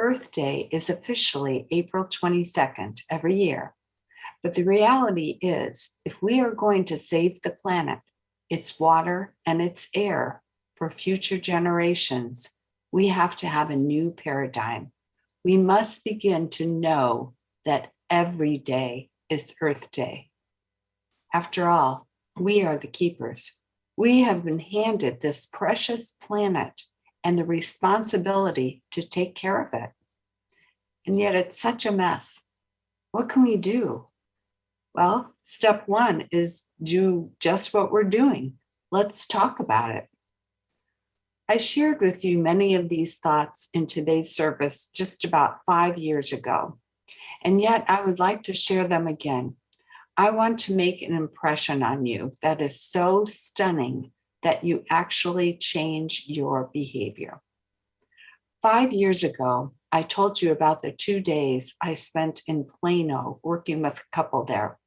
Earth Day is officially April 22nd every year. But the reality is, if we are going to save the planet, its water, and its air for future generations, we have to have a new paradigm. We must begin to know that every day is Earth Day. After all, we are the keepers. We have been handed this precious planet and the responsibility to take care of it. And yet it's such a mess. What can we do? Well, step one is do just what we're doing. Let's talk about it. I shared with you many of these thoughts in today's service just about 5 years ago, and yet I would like to share them again. I want to make an impression on you that is so stunning that you actually change your behavior. 5 years ago, I told you about the 2 days I spent in Plano working with a couple there.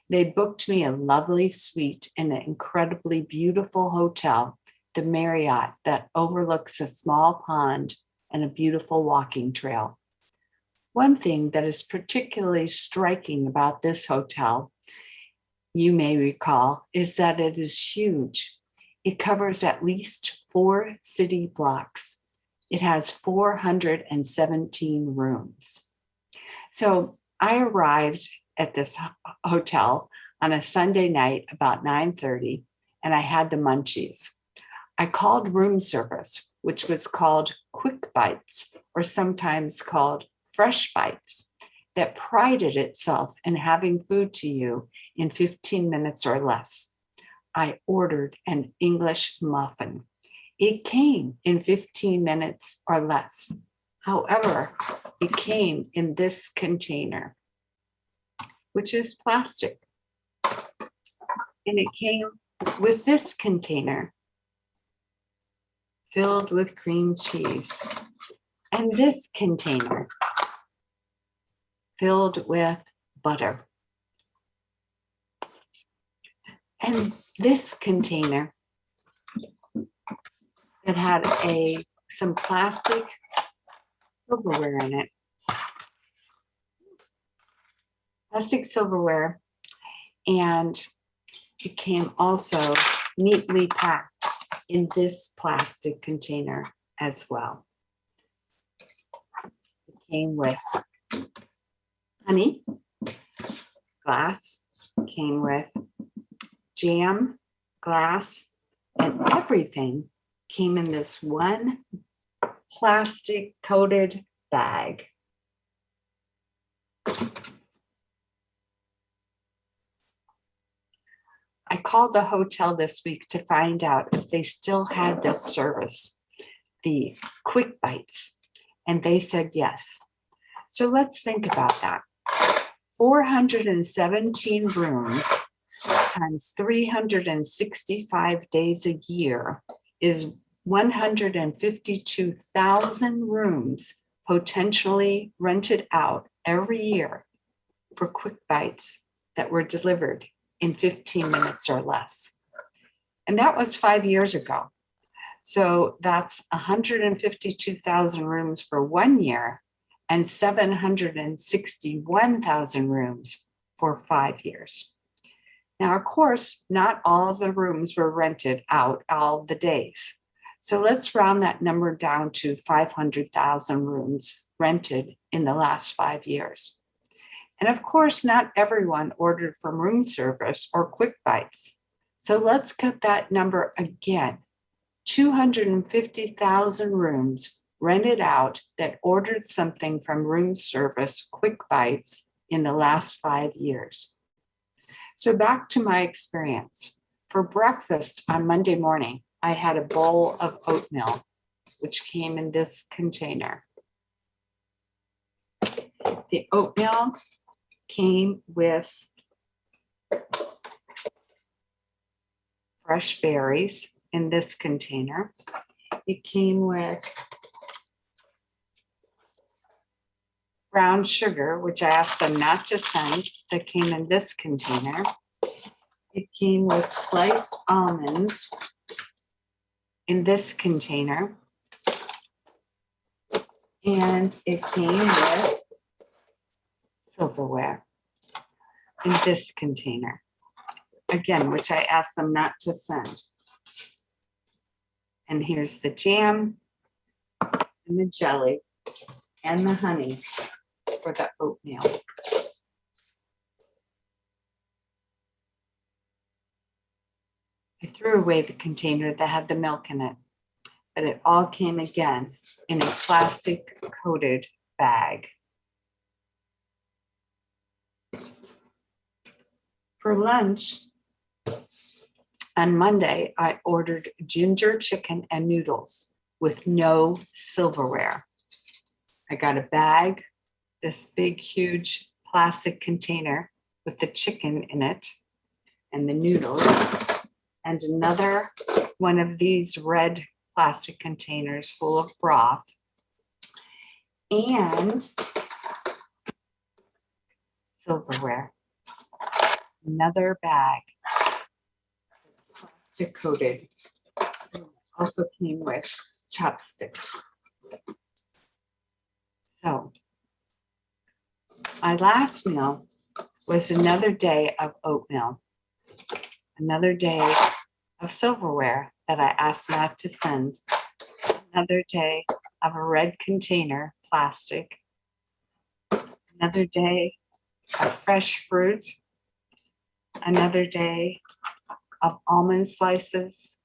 They booked me a lovely suite in an incredibly beautiful hotel, the Marriott, that overlooks a small pond and a beautiful walking trail. One thing that is particularly striking about this hotel, you may recall, is that it is huge. It covers at least 4 city blocks. It has 417 rooms. So I arrived at this hotel on a Sunday night about 9:30, and I had the munchies. I called room service, which was called Quick Bites, or sometimes called Fresh Bites, that prided itself in having food to you in 15 minutes or less. I ordered an English muffin. It came in 15 minutes or less. However, it came in this container, which is plastic. And it came with this container filled with cream cheese, and this container filled with butter, and this container that had some plastic silverware in it. Plastic silverware, and it came also neatly packed in this plastic container as well. It came with honey, glass, came with jam, glass, and everything came in this one plastic coated bag. I called the hotel this week to find out if they still had this service, the Quick Bites, and they said yes. So let's think about that. 417 rooms times 365 days a year is 152,000 rooms potentially rented out every year for Quick Bites that were delivered in 15 minutes or less. And that was 5 years ago. So that's 152,000 rooms for 1 year and 761,000 rooms for 5 years. Now, of course, not all of the rooms were rented out all the days. So let's round that number down to 500,000 rooms rented in the last 5 years. And of course, not everyone ordered from room service or Quick Bites. So let's cut that number again. 250,000 rooms rented out that ordered something from room service, Quick Bites, in the last 5 years. So back to my experience. For breakfast on Monday morning, I had a bowl of oatmeal, which came in this container. The oatmeal came with fresh berries in this container. It came with brown sugar, which I asked them not to send, that came in this container. It came with sliced almonds in this container. And it came with silverware in this container. Again, which I asked them not to send. And here's the jam and the jelly and the honey for the oatmeal. I threw away the container that had the milk in it, but it all came again in a plastic coated bag. For lunch on Monday, I ordered ginger chicken and noodles with no silverware. I got a bag, this big, huge plastic container with the chicken in it and the noodles, and another one of these red plastic containers full of broth, and silverware. Another bag, plastic coated. Also came with chopsticks. So my last meal was another day of oatmeal, another day of silverware that I asked not to send, another day of a red container, plastic, another day of fresh fruit, another day of almond slices,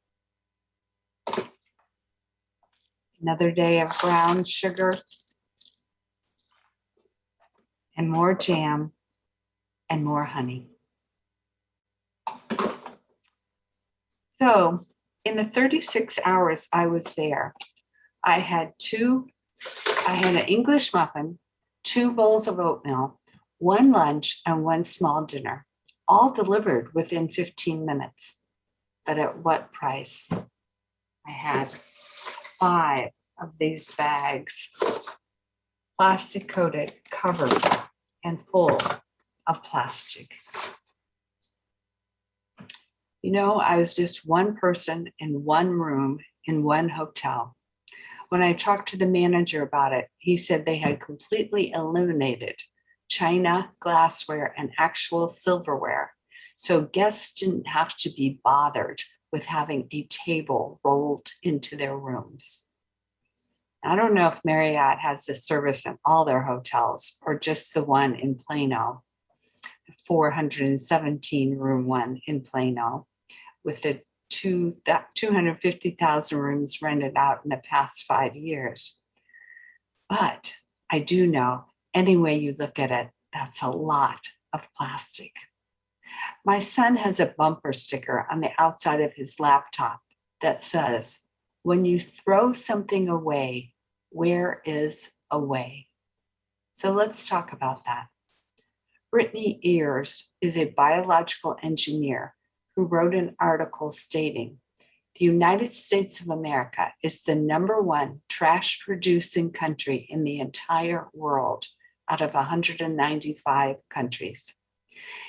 another day of brown sugar, and more jam and more honey. So in the 36 hours I was there, I had an English muffin, 2 bowls of oatmeal, 1 lunch, and 1 small dinner, all delivered within 15 minutes. But at what price? I had 5 of these bags, plastic coated, covered, and full of plastic. You know, I was just one person in one room in one hotel. When I talked to the manager about it, he said they had completely eliminated china, glassware, and actual silverware. So guests didn't have to be bothered with having a table rolled into their rooms. I don't know if Marriott has this service in all their hotels or just the one in Plano, 417 room one in Plano, with the 250,000 rooms rented out in the past 5 years. But I do know, any way you look at it, that's a lot of plastic. My son has a bumper sticker on the outside of his laptop that says, "When you throw something away, where is away?" So let's talk about that. Brittany Ears is a biological engineer who wrote an article stating, "The United States of America is the #1 trash producing country in the entire world out of 195 countries."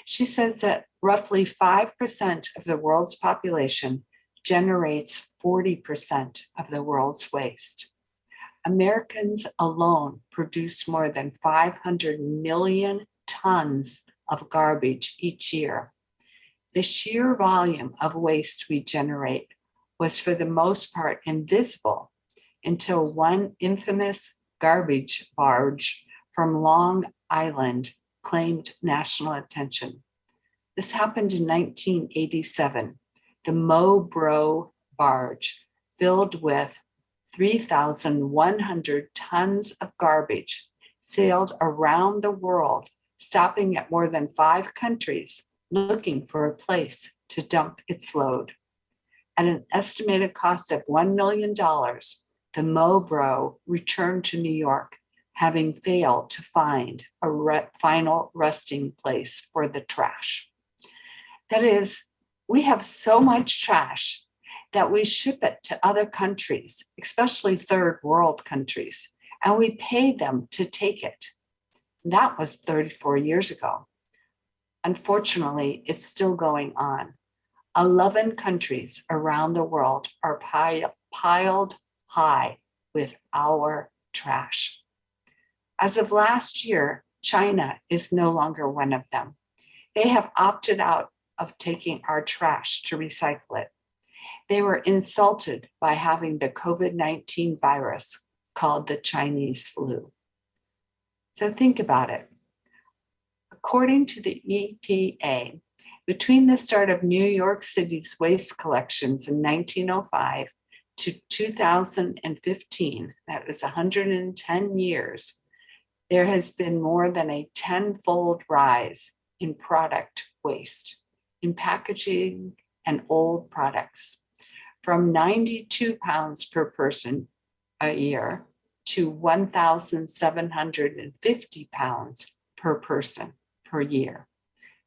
She says that roughly 5% of the world's population generates 40% of the world's waste. Americans alone produce more than 500 million tons of garbage each year. The sheer volume of waste we generate was for the most part invisible until one infamous garbage barge from Long Island claimed national attention. This happened in 1987. The Mobro barge, filled with 3,100 tons of garbage, sailed around the world, stopping at more than 5 countries, looking for a place to dump its load. At an estimated cost of $1 million, the Mobro returned to New York, having failed to find a final resting place for the trash. That is, we have so much trash that we ship it to other countries, especially third world countries, and we pay them to take it. That was 34 years ago. Unfortunately, it's still going on. 11 countries around the world are piled high with our trash. As of last year, China is no longer one of them. They have opted out of taking our trash to recycle it. They were insulted by having the COVID-19 virus called the Chinese flu. So think about it. According to the EPA, between the start of New York City's waste collections in 1905 to 2015, that was 110 years, there has been more than a 10-fold rise in product waste, in packaging and old products, from 92 pounds per person a year to 1,750 pounds per person per year.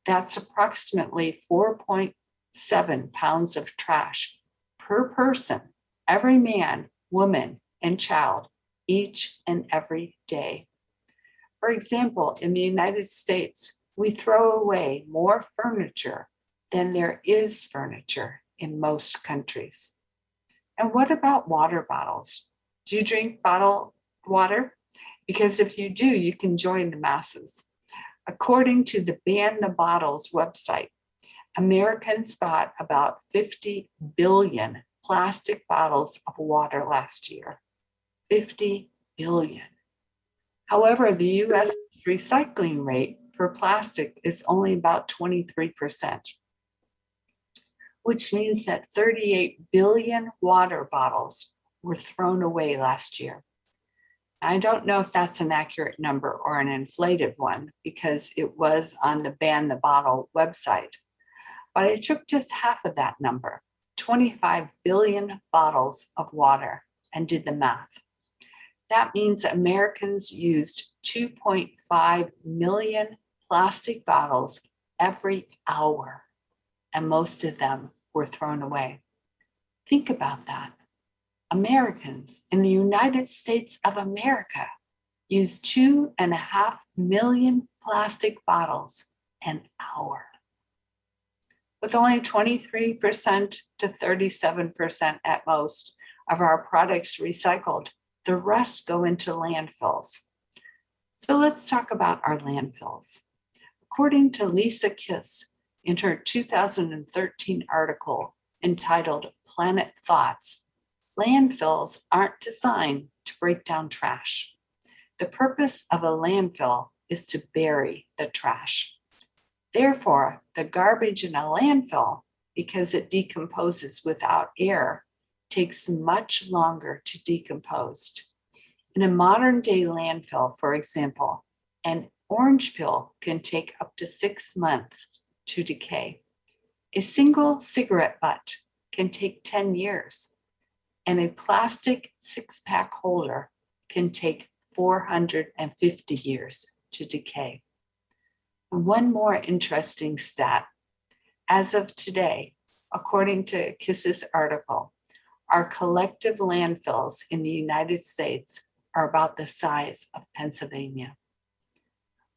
That's approximately 4.7 pounds of trash per person, every man, woman, and child, each and every day. For example, in the United States, we throw away more furniture than there is furniture in most countries. And what about water bottles? Do you drink bottled water? Because if you do, you can join the masses. According to the Ban the Bottles website, Americans bought about 50 billion plastic bottles of water last year. 50 billion. However, the U.S. recycling rate for plastic is only about 23%, which means that 38 billion water bottles were thrown away last year. I don't know if that's an accurate number or an inflated one because it was on the Ban the Bottle website, but I took just half of that number, 25 billion bottles of water, and did the math. That means Americans used 2.5 million plastic bottles every hour, and most of them were thrown away. Think about that. Americans in the United States of America use 2.5 million plastic bottles an hour. With only 23% to 37% at most of our products recycled, the rest go into landfills. So let's talk about our landfills. According to Lisa Kiss in her 2013 article entitled Planet Thoughts, landfills aren't designed to break down trash. The purpose of a landfill is to bury the trash. Therefore, the garbage in a landfill, because it decomposes without air, takes much longer to decompose. In a modern day landfill, for example, an orange peel can take up to 6 months to decay. A single cigarette butt can take 10 years. And a plastic 6-pack holder can take 450 years to decay. And one more interesting stat. As of today, according to Kiss's article, our collective landfills in the United States are about the size of Pennsylvania.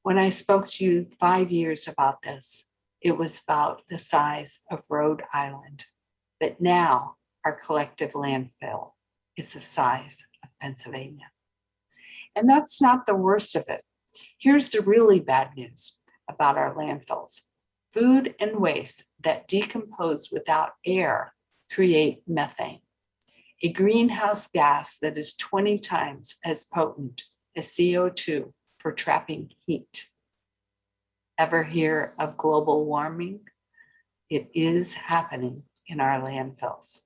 When I spoke to you 5 years about this, it was about the size of Rhode Island. But now, our collective landfill is the size of Pennsylvania. And that's not the worst of it. Here's the really bad news about our landfills. Food and waste that decompose without air create methane, a greenhouse gas that is 20 times as potent as CO2 for trapping heat. Ever hear of global warming? It is happening in our landfills.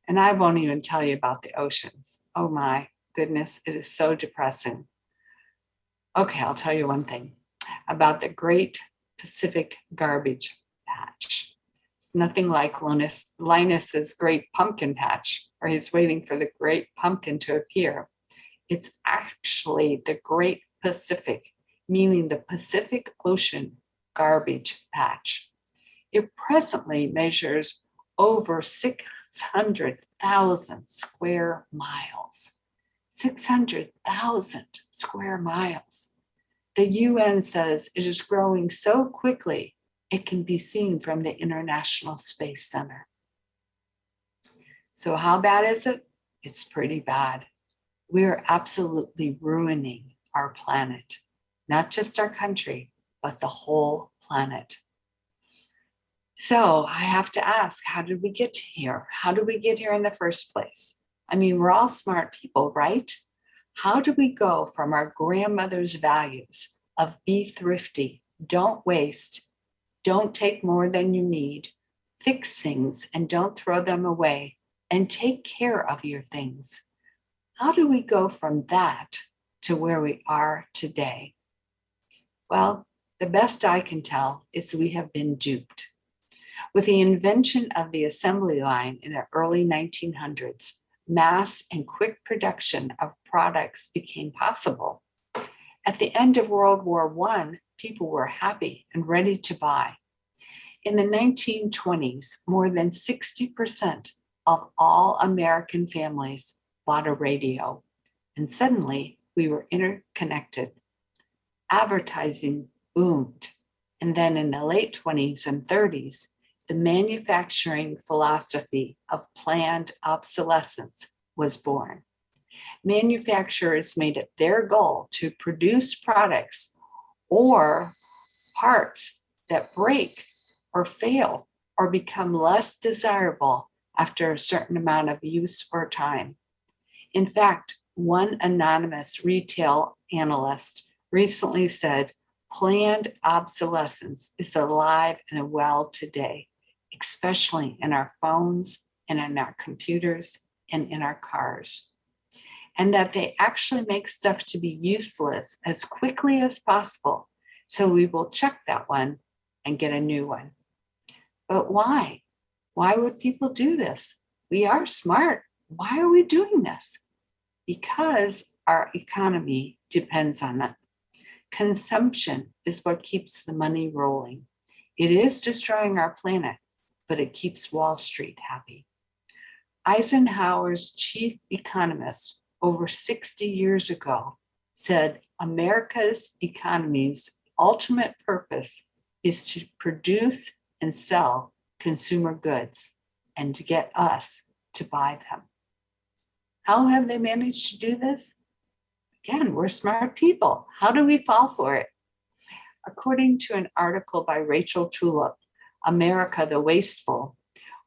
And I won't even tell you about the oceans. Oh my goodness, it is so depressing. Okay, I'll tell you one thing about the Great Pacific Garbage Patch. It's nothing like Linus's Great Pumpkin Patch, where he's waiting for the Great Pumpkin to appear. It's actually the Great Pacific, meaning the Pacific Ocean Garbage Patch. It presently measures over 600,000 square miles. 600,000 square miles. The UN says it is growing so quickly it can be seen from the International Space Center. So how bad is it? It's pretty bad. We are absolutely ruining our planet, not just our country, but the whole planet. So I have to ask, how did we get here? How did we get here in the first place? I mean, we're all smart people, right? How do we go from our grandmother's values of be thrifty, don't waste, don't take more than you need, fix things and don't throw them away, and take care of your things? How do we go from that to where we are today? Well, the best I can tell is we have been duped. With the invention of the assembly line in the early 1900s, mass and quick production of products became possible. At the end of World War I, people were happy and ready to buy. In the 1920s, more than 60% of all American families bought a radio, and suddenly we were interconnected. Advertising boomed, and then in the late 20s and 30s, the manufacturing philosophy of planned obsolescence was born. Manufacturers made it their goal to produce products or parts that break or fail or become less desirable after a certain amount of use or time. In fact, one anonymous retail analyst recently said, planned obsolescence is alive and well today, especially in our phones and in our computers and in our cars. And that they actually make stuff to be useless as quickly as possible. So we will check that one and get a new one. But why? Why would people do this? We are smart. Why are we doing this? Because our economy depends on it. Consumption is what keeps the money rolling. It is destroying our planet, but it keeps Wall Street happy. Eisenhower's chief economist over 60 years ago said America's economy's ultimate purpose is to produce and sell consumer goods and to get us to buy them. How have they managed to do this? Again, we're smart people. How do we fall for it? According to an article by Rachel Tulip, America the Wasteful,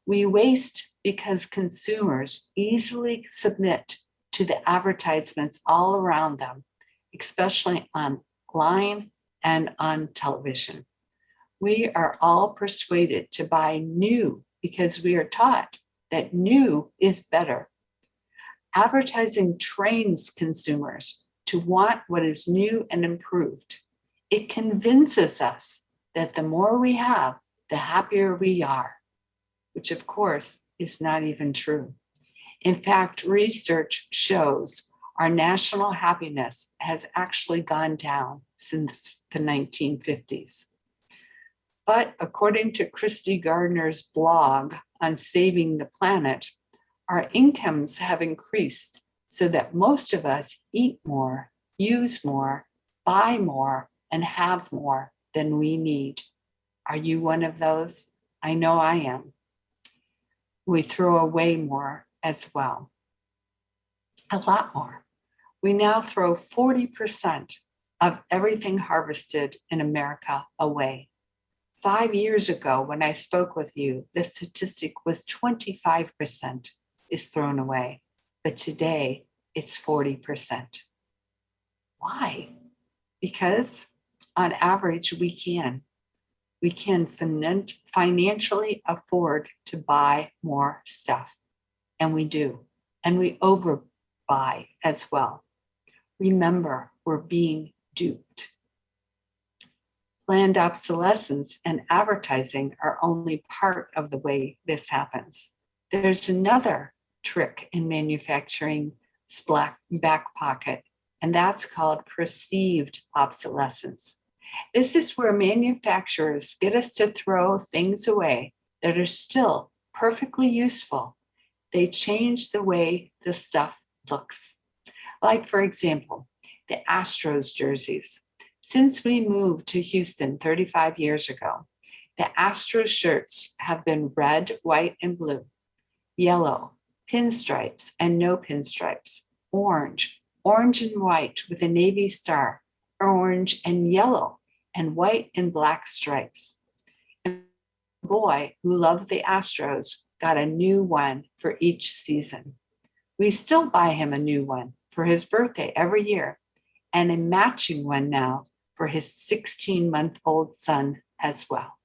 we waste because consumers easily submit to the advertisements all around them, especially online and on television. We are all persuaded to buy new because we are taught that new is better. Advertising trains consumers to want what is new and improved. It convinces us that the more we have, the happier we are, which of course is not even true. In fact, research shows our national happiness has actually gone down since the 1950s. But according to Christy Gardner's blog on saving the planet, our incomes have increased so that most of us eat more, use more, buy more, and have more than we need. Are you one of those? I know I am. We throw away more as well. A lot more. We now throw 40% of everything harvested in America away. 5 years ago, when I spoke with you, the statistic was 25% is thrown away, but today it's 40%. Why? Because on average, we can financially afford to buy more stuff, and we do, and we overbuy as well. Remember, we're being duped. Planned obsolescence and advertising are only part of the way this happens. There's another trick in manufacturing's back pocket, and that's called perceived obsolescence. This is where manufacturers get us to throw things away that are still perfectly useful. They change the way the stuff looks. Like, for example, the Astros jerseys. Since we moved to Houston 35 years ago, the Astros shirts have been red, white, and blue, yellow, pinstripes and no pinstripes, orange orange and white with a navy star, orange and yellow, and white and black stripes. And the boy who loved the Astros got a new one for each season. We still buy him a new one for his birthday every year, and a matching one now for his 16-month-old son as well.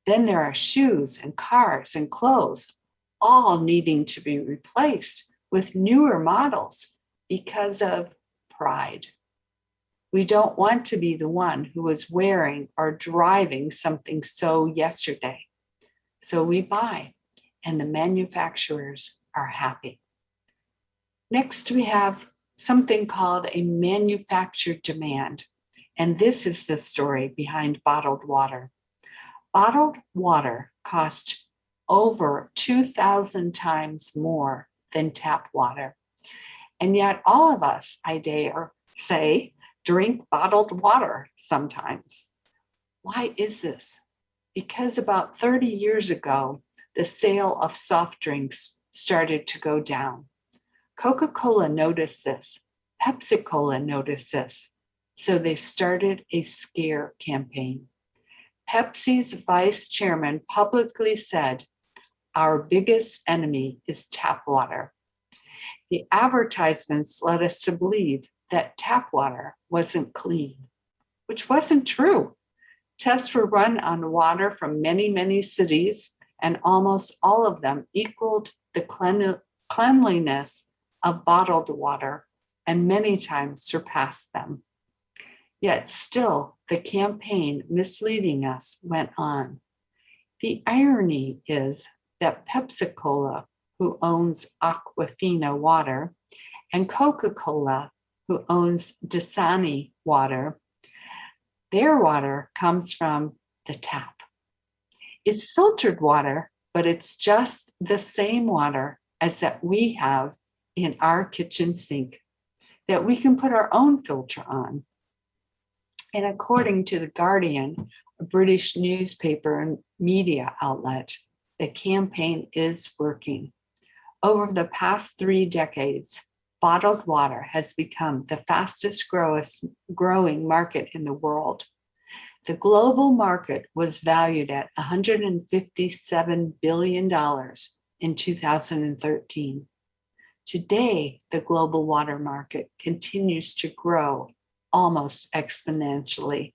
Then there are shoes and cars and clothes, all needing to be replaced with newer models because of pride. We don't want to be the one who was wearing or driving something so yesterday. So we buy, and the manufacturers are happy. Next, we have something called a manufactured demand. And this is the story behind bottled water. Bottled water costs over 2,000 times more than tap water. And yet all of us, I dare say, drink bottled water sometimes. Why is this? Because about 30 years ago, the sale of soft drinks started to go down. Coca-Cola noticed this. Pepsi-Cola noticed this. So they started a scare campaign. Pepsi's vice chairman publicly said, "Our biggest enemy is tap water." The advertisements led us to believe that tap water wasn't clean, which wasn't true. Tests were run on water from many, many cities, and almost all of them equaled the cleanliness of bottled water, and many times surpassed them. Yet still, the campaign misleading us went on. The irony is that Pepsi-Cola, who owns Aquafina water, and Coca-Cola, who owns Dasani water, their water comes from the tap. It's filtered water, but it's just the same water as that we have in our kitchen sink, that we can put our own filter on. And according to The Guardian, a British newspaper and media outlet, the campaign is working. Over the past 3 decades, bottled water has become the fastest growing market in the world. The global market was valued at $157 billion in 2013. Today, the global water market continues to grow almost exponentially.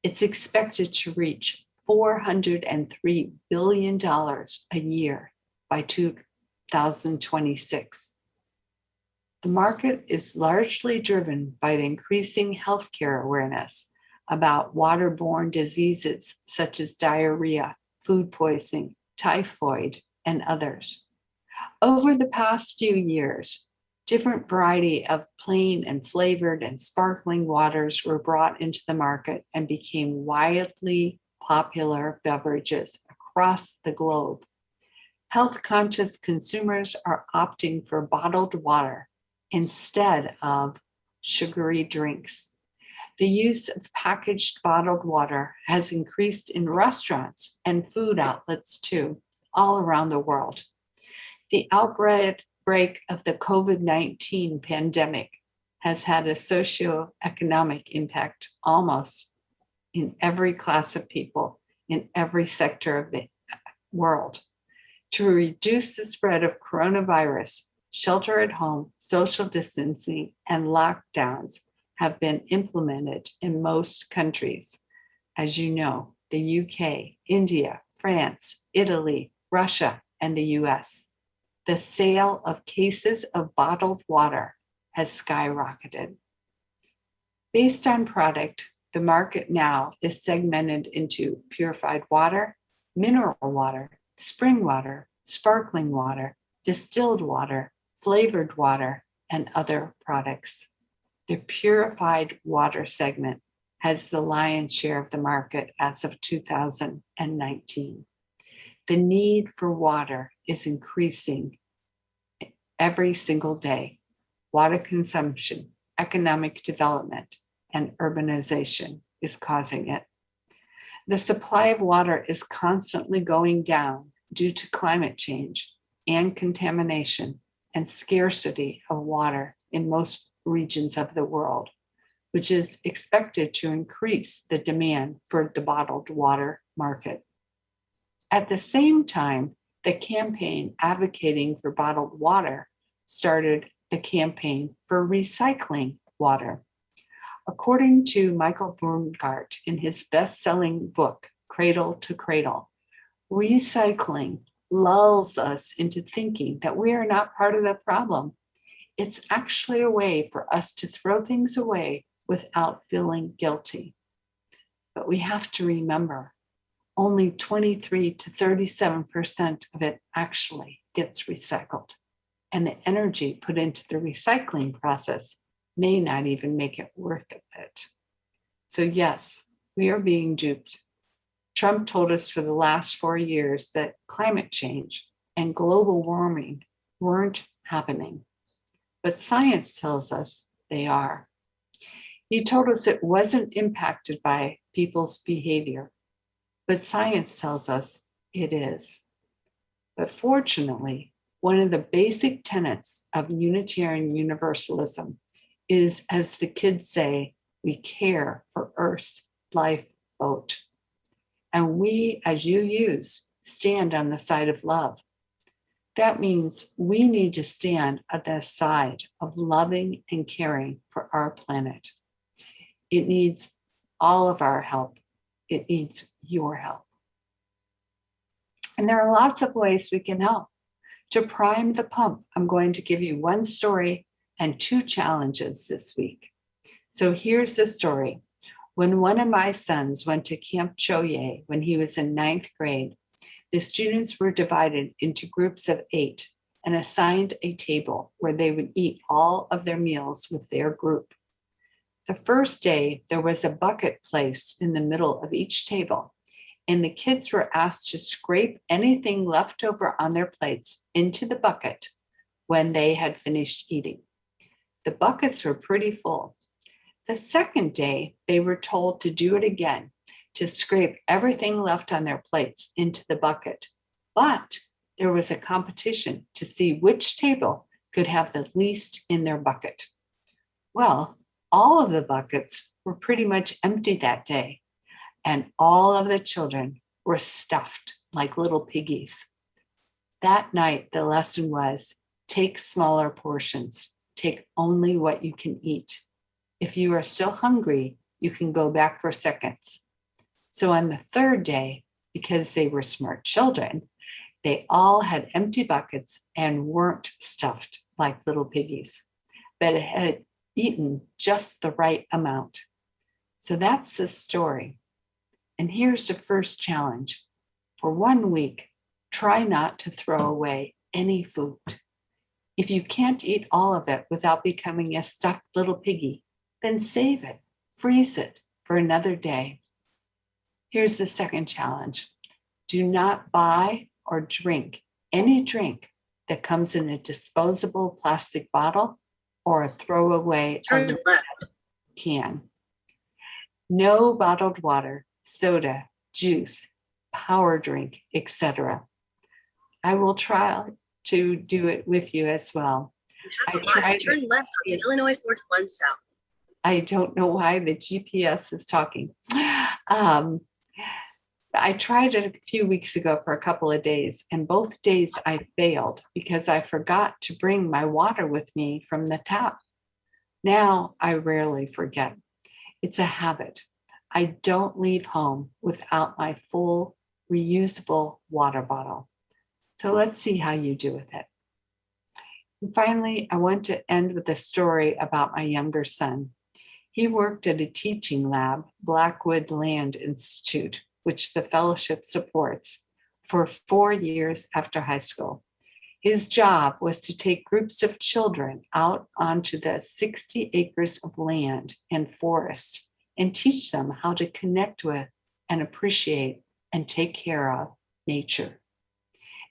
It's expected to reach $403 billion a year by 2026. The market is largely driven by the increasing healthcare awareness about waterborne diseases such as diarrhea, food poisoning, typhoid, and others. Over the past few years, different variety of plain and flavored and sparkling waters were brought into the market and became widely popular beverages across the globe. Health-conscious consumers are opting for bottled water instead of sugary drinks. The use of packaged bottled water has increased in restaurants and food outlets too, all around the world. The outbreak of the COVID-19 pandemic has had a socioeconomic impact almost in every class of people, in every sector of the world. To reduce the spread of coronavirus, shelter at home, social distancing, and lockdowns have been implemented in most countries. As you know, the UK, India, France, Italy, Russia, and the US. The sale of cases of bottled water has skyrocketed. Based on product, the market now is segmented into purified water, mineral water, spring water, sparkling water, distilled water, flavored water, and other products. The purified water segment has the lion's share of the market as of 2019. The need for water is increasing every single day. Water consumption, economic development, and urbanization is causing it. The supply of water is constantly going down due to climate change and contamination and scarcity of water in most regions of the world, which is expected to increase the demand for the bottled water market. At the same time, the campaign advocating for bottled water started the campaign for recycling water. According to Michael Brungart in his best-selling book, Cradle to Cradle, recycling lulls us into thinking that we are not part of the problem. It's actually a way for us to throw things away without feeling guilty. But we have to remember, only 23 to 37% of it actually gets recycled. And the energy put into the recycling process may not even make it worth it. So yes, we are being duped. Trump told us for the last 4 years that climate change and global warming weren't happening. But science tells us they are. He told us it wasn't impacted by people's behavior, but science tells us it is. But fortunately, one of the basic tenets of Unitarian Universalism is, as the kids say, we care for Earth's lifeboat. And we, as UUs, stand on the side of love. That means we need to stand at the side of loving and caring for our planet. It needs all of our help. It needs your help. And there are lots of ways we can help. To prime the pump, I'm going to give you one story and 2 challenges this week. So here's the story. When one of my sons went to Camp Choye when he was in 9th grade, the students were divided into groups of 8 and assigned a table where they would eat all of their meals with their group. The first day, there was a bucket placed in the middle of each table, and the kids were asked to scrape anything left over on their plates into the bucket when they had finished eating. The buckets were pretty full. The second day, they were told to do it again, to scrape everything left on their plates into the bucket. But there was a competition to see which table could have the least in their bucket. Well, all of the buckets were pretty much empty that day, and all of the children were stuffed like little piggies. That night, the lesson was, take smaller portions. Take only what you can eat. If you are still hungry, you can go back for seconds. So on the third day, because they were smart children, they all had empty buckets and weren't stuffed like little piggies, but had eaten just the right amount. So that's the story. And here's the first challenge. For 1 week, try not to throw away any food. If you can't eat all of it without becoming a stuffed little piggy, then save it, freeze it for another day. Here's the second challenge. Do not buy or drink any drink that comes in a disposable plastic bottle or a throwaway can. No bottled water, soda, juice, power drink, etc. I will try to do it with you as well. Turn left onto Illinois 421 South. I don't know why the GPS is talking. I tried it a few weeks ago for a couple of days, and both days I failed because I forgot to bring my water with me from the tap. Now I rarely forget. It's a habit. I don't leave home without my full reusable water bottle. So let's see how you do with it. And finally, I want to end with a story about my younger son. He worked at a teaching lab, Blackwood Land Institute, which the fellowship supports, for 4 years after high school. His job was to take groups of children out onto the 60 acres of land and forest and teach them how to connect with and appreciate and take care of nature.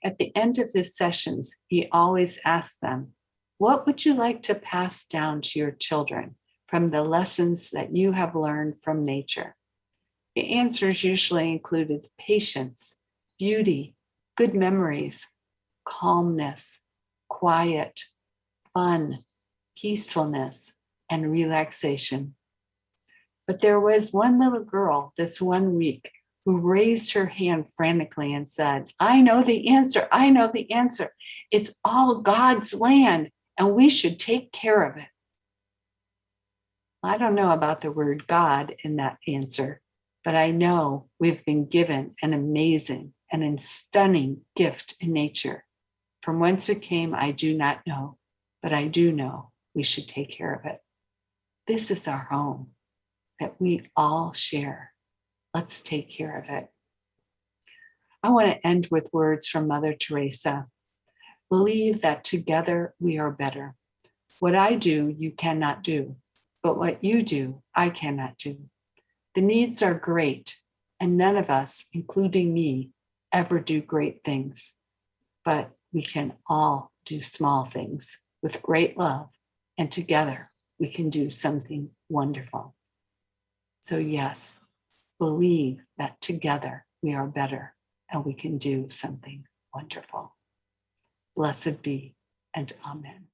At the end of his sessions, he always asked them, what would you like to pass down to your children from the lessons that you have learned from nature? The answers usually included patience, beauty, good memories, calmness, quiet, fun, peacefulness, and relaxation. But there was one little girl this one week who raised her hand frantically and said, I know the answer. I know the answer. It's all God's land, and we should take care of it. I don't know about the word God in that answer, but I know we've been given an amazing and a stunning gift in nature. From whence it came, I do not know, but I do know we should take care of it. This is our home that we all share. Let's take care of it. I want to end with words from Mother Teresa. Believe that together we are better. What I do, you cannot do, but what you do, I cannot do. The needs are great, and none of us, including me, ever do great things. But we can all do small things with great love, and together we can do something wonderful. So yes, believe that together we are better and we can do something wonderful. Blessed be, and amen.